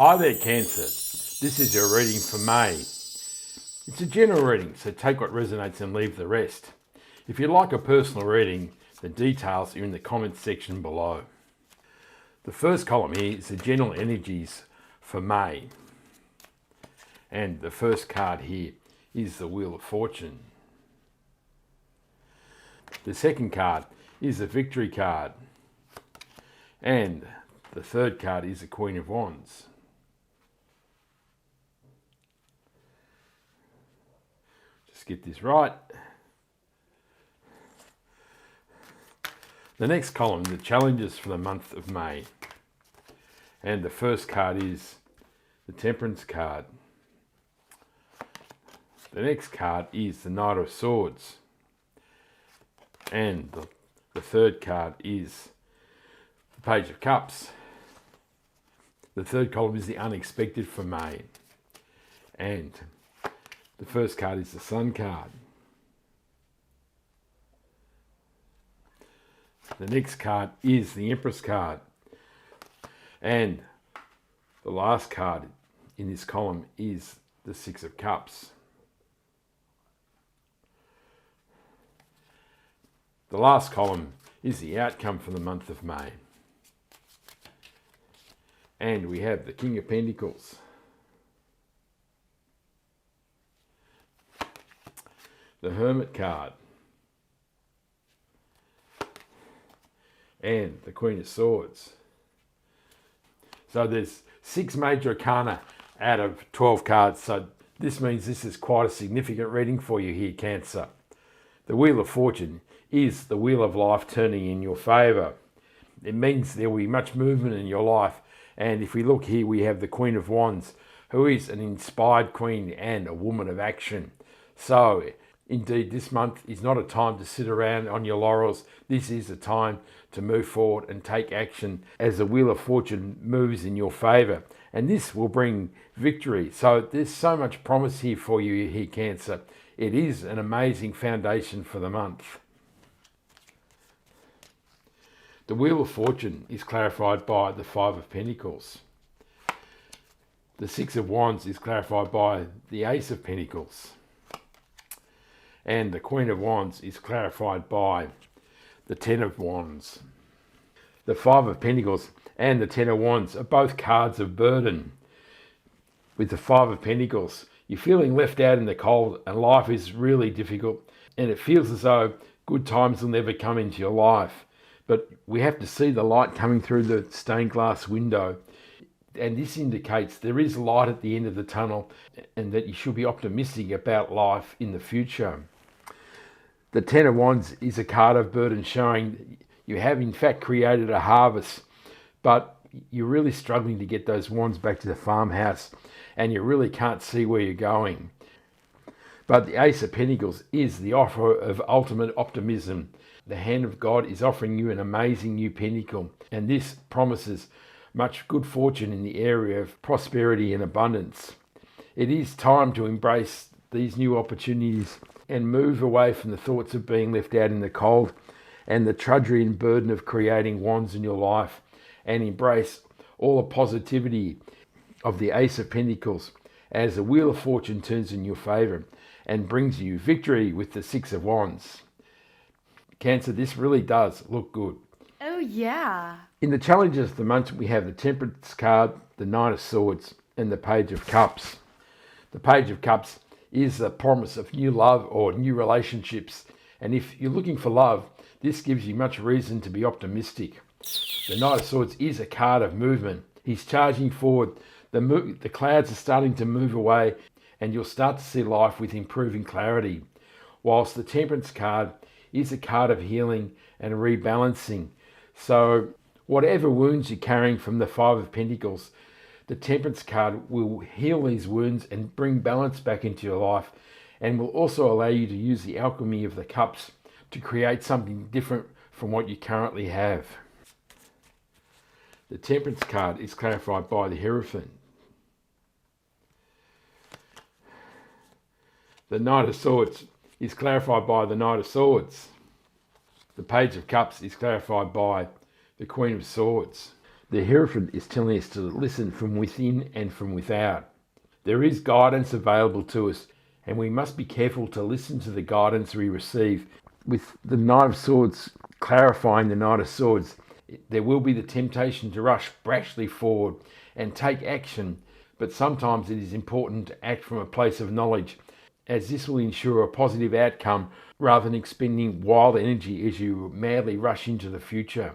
Hi there, Cancer. This is your reading for May. It's a general reading, so take what resonates and leave the rest. If you'd like a personal reading, the details are in the comments section below. The first column here is the general energies for May. And the first card here is the Wheel of Fortune. The second card is the Victory card. And the third card is the Queen of Wands. Just get this right. The next column, the challenges for the month of May. And the first card is the Temperance card. The next card is the Knight of Swords. And the third card is the Page of Cups. The third column is the Unexpected for May. And the first card is the Sun card. The next card is the Empress card. And the last card in this column is the Six of Cups. The last column is the outcome for the month of May. And we have the King of Pentacles. The Hermit card. And the Queen of Swords. So there's 6 major arcana out of 12 cards. So this means this is quite a significant reading for you here, Cancer. The Wheel of Fortune is the wheel of life turning in your favour. It means there will be much movement in your life. And if we look here, we have the Queen of Wands, who is an inspired queen and a woman of action. So indeed, this month is not a time to sit around on your laurels. This is a time to move forward and take action as the Wheel of Fortune moves in your favour. And this will bring victory. So there's so much promise here for you here, Cancer. It is an amazing foundation for the month. The Wheel of Fortune is clarified by the Five of Pentacles. The Six of Wands is clarified by the Ace of Pentacles. And the Queen of Wands is clarified by the Ten of Wands. The Five of Pentacles and the Ten of Wands are both cards of burden. With the Five of Pentacles, you're feeling left out in the cold and life is really difficult. And it feels as though good times will never come into your life. But we have to see the light coming through the stained glass window. And this indicates there is light at the end of the tunnel and that you should be optimistic about life in the future. The Ten of Wands is a card of burden showing you have in fact created a harvest, but you're really struggling to get those wands back to the farmhouse and you really can't see where you're going. But the Ace of Pentacles is the offer of ultimate optimism. The hand of God is offering you an amazing new pentacle, and this promises much good fortune in the area of prosperity and abundance. It is time to embrace these new opportunities and move away from the thoughts of being left out in the cold and the trudgery and burden of creating wands in your life, and embrace all the positivity of the Ace of Pentacles as the Wheel of Fortune turns in your favour and brings you victory with the Six of Wands. Cancer, this really does look good. Oh yeah. In the challenges of the month, we have the Temperance card, the Knight of Swords, and the Page of Cups. The Page of Cups is the promise of new love or new relationships. And if you're looking for love, this gives you much reason to be optimistic. The Knight of Swords is a card of movement. He's charging forward. The clouds are starting to move away and you'll start to see life with improving clarity. Whilst the Temperance card is a card of healing and rebalancing. So whatever wounds you're carrying from the Five of Pentacles, the Temperance card will heal these wounds and bring balance back into your life, and will also allow you to use the alchemy of the cups to create something different from what you currently have. The Temperance card is clarified by the Hierophant. The Knight of Swords is clarified by the Knight of Swords. The Page of Cups is clarified by the Queen of Swords. The Hierophant is telling us to listen from within and from without. There is guidance available to us, and we must be careful to listen to the guidance we receive. With the Knight of Swords clarifying the Knight of Swords, there will be the temptation to rush brashly forward and take action, but sometimes it is important to act from a place of knowledge, as this will ensure a positive outcome rather than expending wild energy as you madly rush into the future.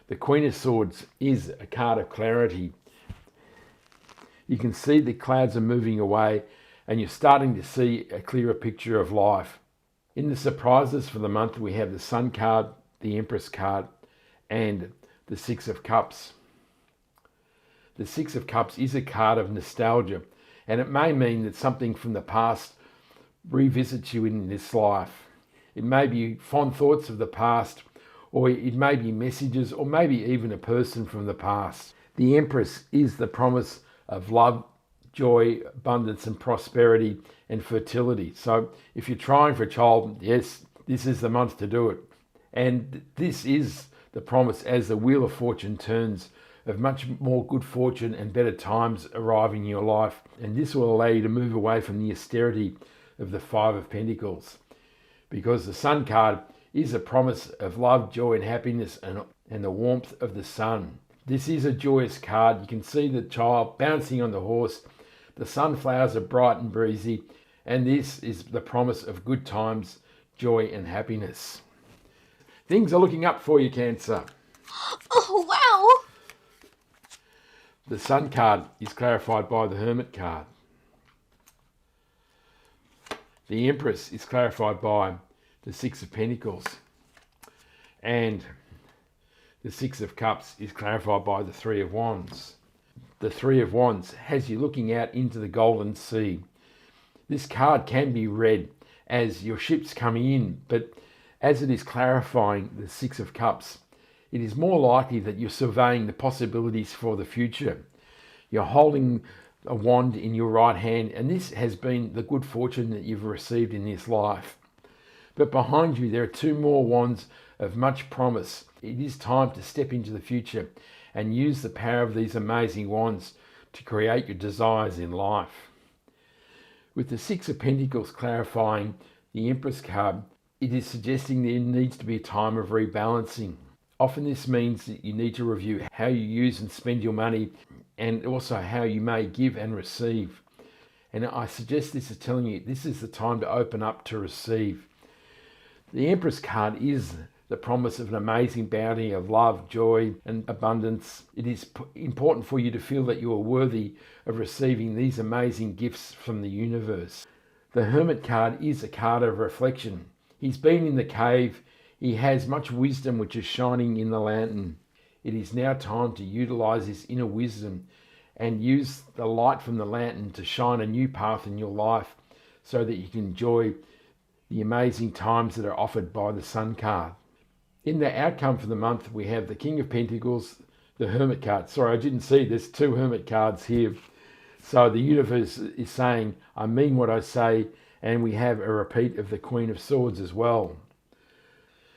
The Queen of Swords is a card of clarity. You can see the clouds are moving away and you're starting to see a clearer picture of life. In the surprises for the month, we have the Sun card, the Empress card, and the Six of Cups. The Six of Cups is a card of nostalgia, and it may mean that something from the past revisits you in this life. It may be fond thoughts of the past, or it may be messages, or maybe even a person from the past. The Empress is the promise of love, joy, abundance and prosperity and fertility. So if you're trying for a child, yes, this is the month to do it. And this is the promise as the Wheel of Fortune turns of much more good fortune and better times arriving in your life. And this will allow you to move away from the austerity of the Five of Pentacles. Because the Sun card is a promise of love, joy and happiness and the warmth of the sun. This is a joyous card. You can see the child bouncing on the horse. The sunflowers are bright and breezy. And this is the promise of good times, joy and happiness. Things are looking up for you, Cancer. Oh, wow! The Sun card is clarified by the Hermit card. The Empress is clarified by the Six of Pentacles. And the Six of Cups is clarified by the Three of Wands. The Three of Wands has you looking out into the golden sea. This card can be read as your ship's coming in, but as it is clarifying the Six of Cups, it is more likely that you're surveying the possibilities for the future. You're holding a wand in your right hand, and this has been the good fortune that you've received in this life. But behind you, there are two more wands of much promise. It is time to step into the future and use the power of these amazing wands to create your desires in life. With the Six of Pentacles clarifying the Empress card, it is suggesting there needs to be a time of rebalancing. Often this means that you need to review how you use and spend your money, and also how you may give and receive. And I suggest this is telling you this is the time to open up to receive. The Empress card is the promise of an amazing bounty of love, joy and abundance. It is important for you to feel that you are worthy of receiving these amazing gifts from the universe. The Hermit card is a card of reflection. He's been in the cave. He has much wisdom which is shining in the lantern. It is now time to utilize this inner wisdom and use the light from the lantern to shine a new path in your life so that you can enjoy the amazing times that are offered by the Sun card. In the outcome for the month, we have the King of Pentacles, the Hermit card. Sorry, I didn't see there's two Hermit cards here. So the universe is saying, I mean what I say, and we have a repeat of the Queen of Swords as well.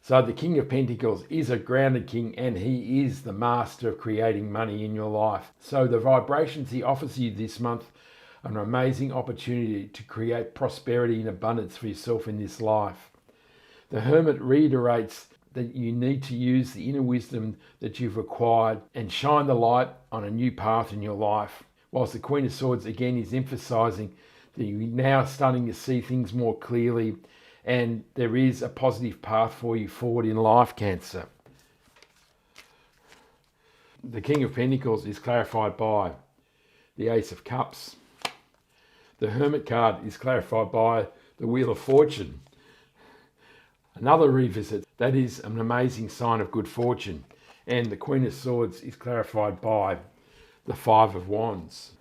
So the King of Pentacles is a grounded king, and he is the master of creating money in your life. So the vibrations he offers you this month are an amazing opportunity to create prosperity and abundance for yourself in this life. The Hermit reiterates that you need to use the inner wisdom that you've acquired and shine the light on a new path in your life. Whilst the Queen of Swords again is emphasizing that you're now starting to see things more clearly, and there is a positive path for you forward in life, Cancer. The King of Pentacles is clarified by the Ace of Cups. The Hermit card is clarified by the Wheel of Fortune. Another revisit, that is an amazing sign of good fortune. And the Queen of Swords is clarified by the Five of Wands.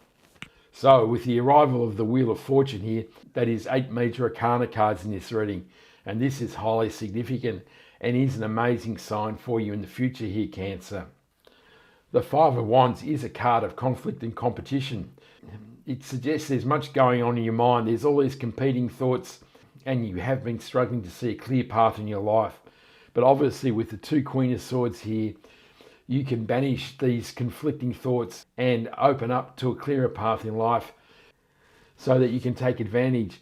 So with the arrival of the Wheel of Fortune here, that is 8 major arcana cards in this reading. And this is highly significant and is an amazing sign for you in the future here, Cancer. The Five of Wands is a card of conflict and competition. It suggests there's much going on in your mind. There's all these competing thoughts and you have been struggling to see a clear path in your life. But obviously with the two Queen of Swords here, you can banish these conflicting thoughts and open up to a clearer path in life so that you can take advantage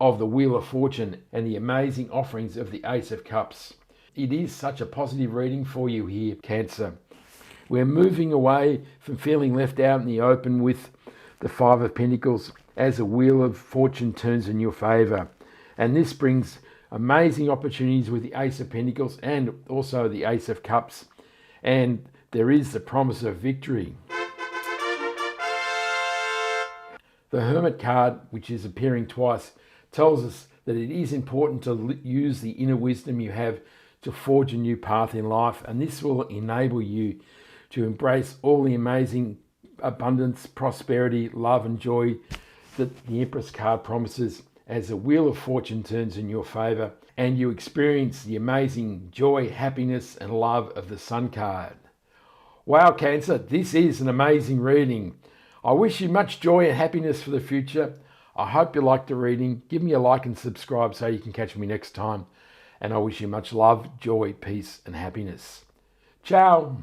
of the Wheel of Fortune and the amazing offerings of the Ace of Cups. It is such a positive reading for you here, Cancer. We're moving away from feeling left out in the open with the Five of Pentacles as the Wheel of Fortune turns in your favour. And this brings amazing opportunities with the Ace of Pentacles and also the Ace of Cups. And there is the promise of victory. The Hermit card, which is appearing twice, tells us that it is important to use the inner wisdom you have to forge a new path in life, and this will enable you to embrace all the amazing abundance, prosperity, love and joy that the Empress card promises as the Wheel of Fortune turns in your favour and you experience the amazing joy, happiness and love of the Sun card. Wow, Cancer, this is an amazing reading. I wish you much joy and happiness for the future. I hope you liked the reading. Give me a like and subscribe so you can catch me next time. And I wish you much love, joy, peace and happiness. Ciao.